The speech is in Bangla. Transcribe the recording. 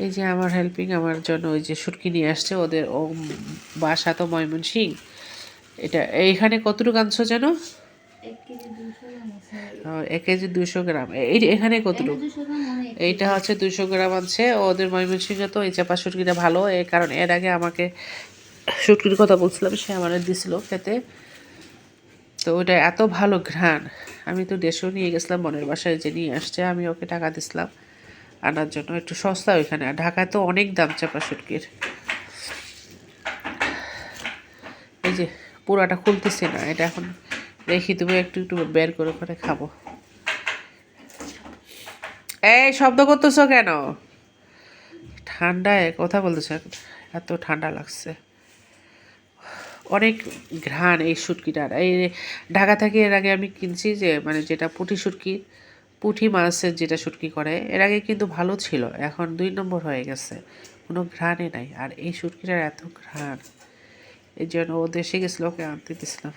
এই যে আমার হেল্পিং আমার জন্য ওই যে শুটকি নিয়ে আসছে, ওদের ও বাসা তো ময়মনসিংহ। এটা এইখানে কতটুকু আনছো যেন? 1 কেজি 200 গ্রাম। এখানে কতটুকু? এইটা হচ্ছে 200 গ্রাম আছে। ওদের ময়মনসিংহে তো এই চাপা শুটকিটা ভালো, এই কারণ এর আগে আমাকে শুটকির কথা বলছিলাম, সে আমার দিছিল খেতে। তো ওটা এত ভালো ঘ্রাণ, আমি তো 150 নিয়ে গেছিলাম বোনের বাসায়, যে নিয়ে আসছে আমি ওকে টাকা দিছিলাম আনার জন্য। একটু সস্তা ওইখানে, আর ঢাকায় তো অনেক দাম চাপা শুটকির। এই যে পুরাটা খুলতেছি না, এটা এখন রেখে দেবো, একটু একটু বের করে করে খাবো। এই শব্দ করতেছো কেন? ঠান্ডায় কথা বলতেছো, এত ঠান্ডা লাগছে। অনেক ঘ্রাণ এই শুটকিটার। এই ঢাকা থেকে এর আগে আমি কিনছি, যে মানে যেটা পুঁটি শুটকি, পুঁটি মাছের যেটা শুটকি করে, এর আগে কিন্তু ভালো ছিল, এখন 2 নম্বর হয়ে গেছে, কোনো ঘ্রাণে নাই। আর এই শুটকিটার এত ঘ্রাণ, এই জন্য ও দেশে গেছিলো, ওকে আনতে দিছিলাম।